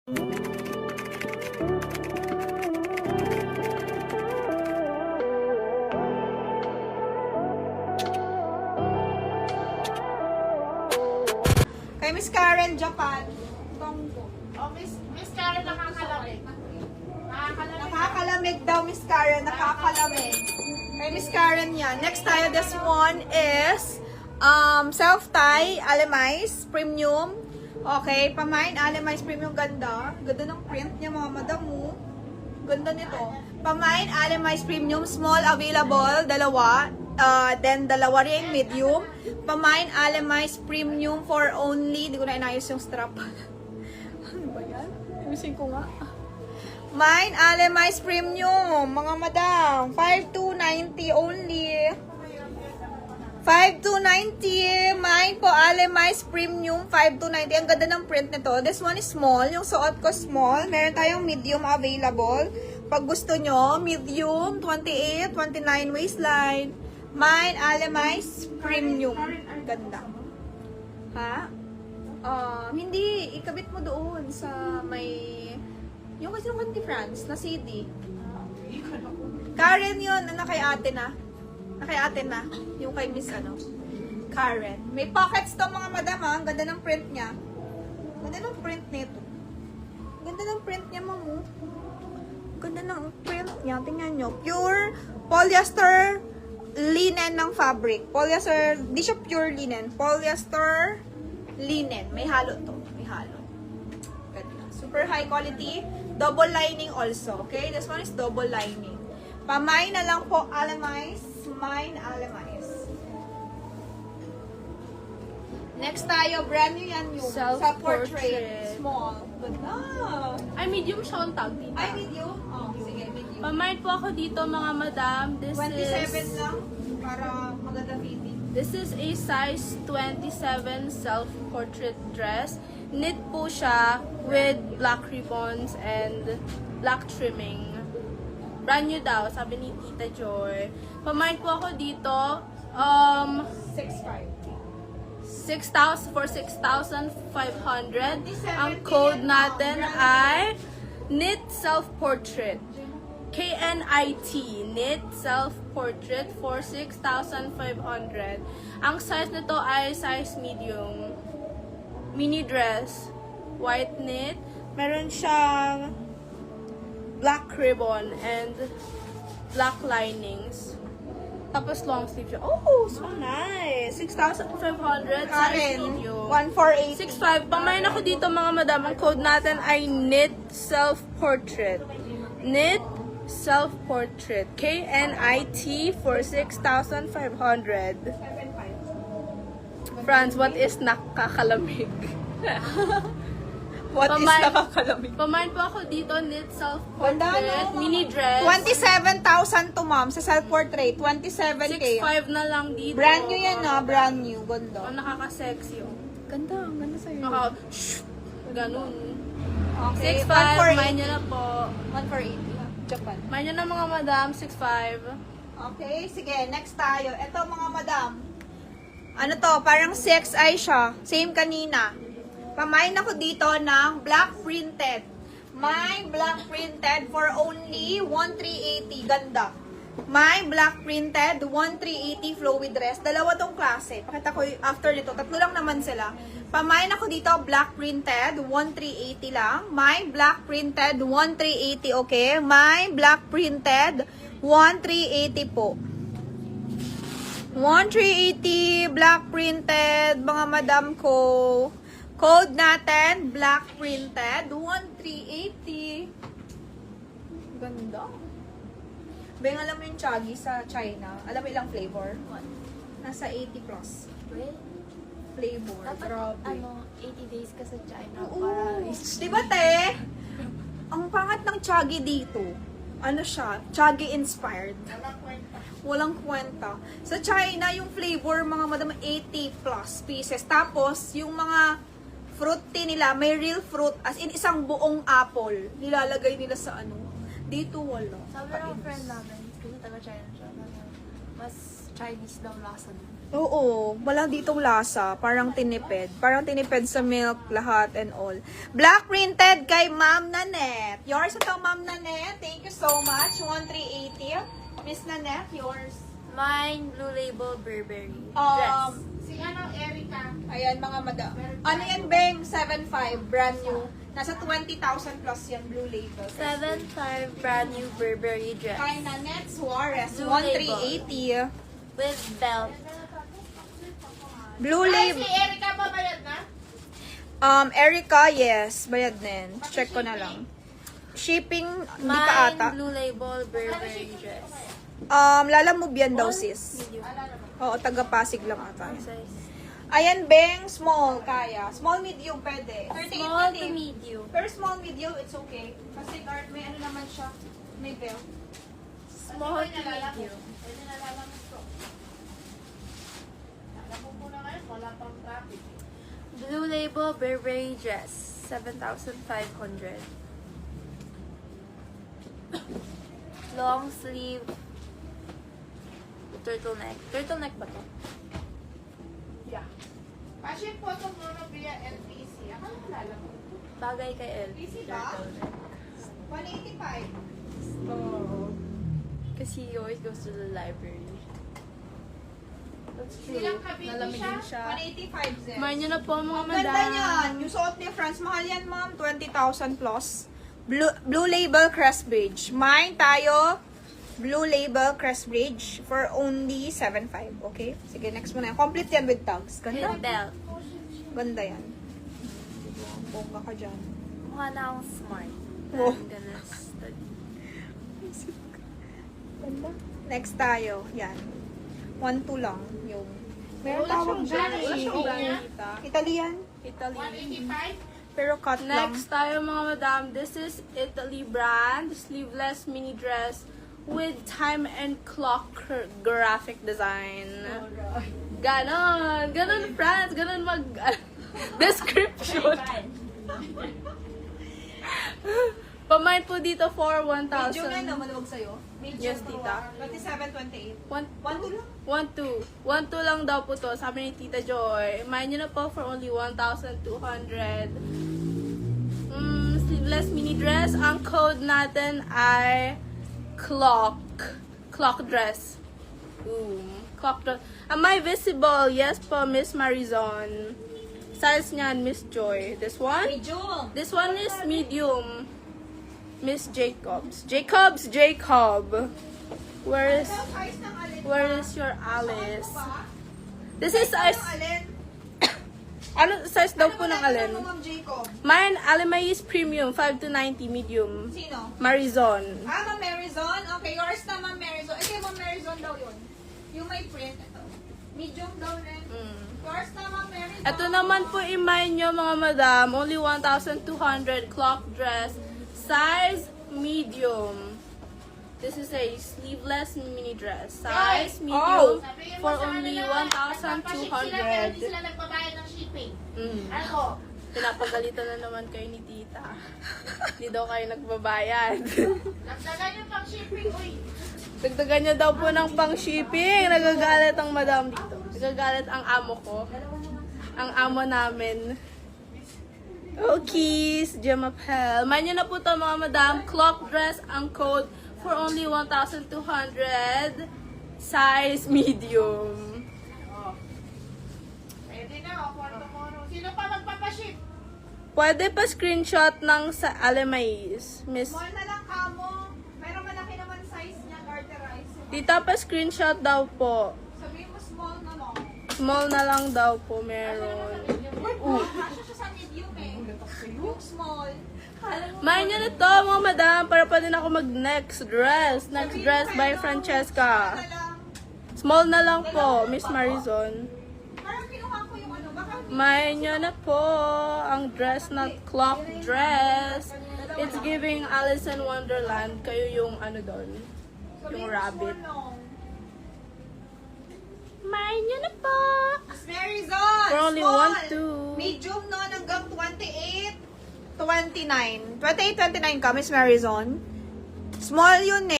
Kay Miss Karen, Japan. Tonggo. Oh, Miss Karen, nakakalamig. Nakakalamig daw, Miss Karen. Nakakalamig. Kay Miss Karen yan. Next tayo, this one is self-tie, Alemize, premium. Okay, pamain, Alemize, premium, ganda. Ganda ng print niya, mga madam mo. Ganda nito. Pamain, Alemize, premium, small, available, dalawa. Then, dalawa rin, medium. Pamain, Alemize, premium for only, di ko na inayos yung strap. Ano ba yan? Ayusin ko nga. Mine, Alemize Premium, mga madam. 5,290 only. 5,290. Mine po, Alemize Premium, 5,290. Ang ganda ng print nito. This one is small. Yung suot ko small. Meron tayong medium available. Pag gusto nyo, medium, 28, 29 waistline. Mine, Alemize Premium. Ganda. Ha? Hindi. Ikabit mo doon sa may... Yung kasi yung Kanti France na CD. Karen yun. Ano kay ate na? Kay ate na. Yung kay Miss ano. Karen. May pockets to mga madam ha. Ang ganda ng print niya. Ganda ng print nito. Ganda ng print niya mamu. Ganda ng print niya. Tingnan nyo. Pure polyester linen ng fabric. Polyester. Di siya pure linen. Polyester linen. May halo to. May halo. Ganda. Super high quality. Double lining also. Okay? This one is double lining. Pamay na lang po, Alemize. Mine, Alemize. Next tayo, brand new yan yung Self-portrait. Small. Ganda. Ay, medium siya ang tag dito. Ay, medium? Oh, sige, medium. Pamind po ako dito, mga madam. 27 lang para maganda fitting. This is a size 27 self-portrait dress. Knit po siya with black ribbons and black trimming. Brand new daw, sabi ni Tita Joy. Pamind po ako dito, 6.5. 6,000 for 6,500. Ang code natin ay Knit Self-Portrait. KNIT, Knit Self-Portrait for 6,500. Ang size nito ay size medium. Mini dress, white knit. Meron siyang black ribbon and black linings. Tapos long sleeve siya. Oh, so nice! 6,500 size Karen, medium. 1,480. 6,500. Pamain ako dito mga madam. Ang code natin ay Knit Self-Portrait. Knit Self-Portrait. KNIT for 6,500. Franz, what is nakakalamig? What is nakakalamig? Pamain po ako dito, Knit Ganda, Self-Portrait. no? Mini dress. 27,000 to ma'am sa self-portrait. 27K. 6,500 na lang dito. Brand new yan na, brand new. Ganda. Ang nakaka-sexy. Oh. Ganda, ang ganda sa'yo. Ganun. Okay, 6,500. Main nyo na po. 1,480. Japan. Main nyo na mga madam. 6,500. Okay, sige, next tayo. Ito mga madam. Ano to, parang 6i siya. Same kanina. Pamain ako dito ng black printed. My black printed for only 1,380. Ganda. My black printed 1,380 flowy dress. Dalawa tong klase. Pakita ko after nito. Tatlo lang naman sila. Pamain ako dito black printed 1,380 lang. My black printed 1,380. Okay? My black printed 1,380 po. 1,380 black printed mga madam ko. Code natin black printed 1,380. Ganda. Beng, alam mo yung chagi sa China? Alam mo ilang flavor? Nasa 80 plus. Flavor. Dapat, Grabe. 80 days ka sa China Oo. para... Diba te? Ang pangat ng chagi dito. Ano siya? Chagi inspired. Walang kwenta. Sa China, yung flavor, mga madam, 80 plus pieces. Tapos, yung mga fruit tea nila, may real fruit, as in isang buong apple, nilalagay nila sa ano. Dito wala. Sabi ng friend namin, kasi taga-China siya, mas Chinese daw lasa dun. Oo, wala ditong lasa. Parang tinipid. Parang tinipid sa milk, lahat and all. Black printed kay Ma'am Nanette. Yours ito, Ma'am Nanette. Thank you so much. 1380. Miss Nanette, yours. Mine, Blue Label Burberry dress. Si Erica. Ayan, mga madam. Ano yan, Beng? 7.5, brand new. Nasa 20,000 plus yan, Blue Label. 7.5 brand new Burberry dress. Kay Nanette Suarez, Blue Label. 1380. With belt. Blue Ay, si Label. Erica ba bayad na? Erica, yes. Bayad din. Check ko na lang. Shipping, hindi pa ata. Mine, Blue Label Burberry dress. Lalamove yan daw, sis. Medium. Oo, taga-Pasig lang ata. Size. Ayan, Beng, small, kaya. Small, medium, pwede. 38 Small to pwede. medium. Pero small, medium, it's okay. Kasi may ano naman siya. May belt. Small to medium. Pwede nalalaman ko. Alam mo muna ngayon, wala pang traffic. Blue Label Burberry dress. 7,500. Long sleeve. Turtleneck. Turtleneck ba to? Yeah. Passion po ito muna via LPC. Akala mo lalaman. Bagay kay El. Easy ba? Turtleneck. 185. Because he always goes to the library. That's true. Silang kabiti Nalamigin siya. siya. 185, Zen. Kumain nyo na po mga Ang madam. ganda niyan. Yung suot ni Franz, mahal yan, ma'am. 20,000 plus. Blue Label Crest Bridge. Mine tayo. Blue Label Crest Bridge for only 7.5. Okay? Sige, next mo na yan. Complete yan with tags. Ganda. With belt. Ganda yan. Bongga ka dyan. Mukha na akong smart. Oh. I'm gonna study. Ganda. Next tayo. Yan. 1-2 lang. Yung... Meron Wala tawag siyang dyan brand. Wala eh. siyang Oo. brand, tita. Italian. Italy. 185? Pero cut lang. Next tayo mga madam, this is Italy brand, sleeveless mini dress with time and clock graphic design. Ganon, ganon France, ganon mag description. Pamain po dito for 1,000. Medyo nga no, maluwag sa'yo. Medyo Yes, tita. 27, 28. 1, 1-2 lang. 1-2 lang daw po to, sabi ni Tita Joy. Mind nyo na po for only 1,200. Sleeveless mini dress. Ang code natin ay clock dress. Clock dress. Am I visible? Yes po, Miss Marizon. Size niyan, Miss Joy. This one? Medyo. This one is medium. Miss Jacobs. Jacob. Where is Size ng alin? Where is your Alice? Ba? This is size. Ng alin? Ano size daw po ng Ano alin? mo, Ma'am Jacob? Mine, Alimais Premium, 5 to 90, medium. Sino? Marizon. Ma'am Marizon? Okay, yours na, Ma'am Marizon. Eh, kay Ma'am Marizon daw yun. Yung may print. Ito. Medium daw rin. Yours na, Ma'am Marizon. Ito naman po i-mine nyo mga madam, only 1,200 clock dress, size medium. This is a sleeveless mini dress, size medium Sabihin mo for sa only kanila, nagpapaship sila pero hindi 1,200. sila nagbabayad ng shipping. Mm. Ano? Pinapagalitan na naman kayo ni tita. Hindi daw kayo nagbabayad. Nagdagan yung pang shipping, uy. Dagdagan niya daw po ng pang-shipping. Nagagalit ang madam dito. Nagagalit ang amo ko. Ang amo namin. Okay, Gemapel. Main nyo na po ito mga madam. Clock dress ang code for only 1,200. Size medium. Pwede na, o kwarto mo. Sino pa magpapaship? Pwede pa screenshot ng sa Alemais. Miss Small na lang kamo. Pero malaki naman size niya, garterize. Tita, pa screenshot daw po. Sabihin mo small na no. Small na lang daw po meron. Kasya siya sa medium eh. Yung small. Main nyo na to mga madam para pa din ako mag next dress. Next dress by Francesca. Na lang. Small na lang po, Miss Marizon. Parang kinuha ko yung ano. Baka Main nyo na po ang dress na clock dress. It's giving Alice in Wonderland. Kayo yung ano doon. sabihin Yung mo rabbit. small no. Main nyo na po. Miss Marizon! For only small. 1,200. Medium no, hanggang 28, 29. 28, 29 ka, Miss Marizon. Small yun eh.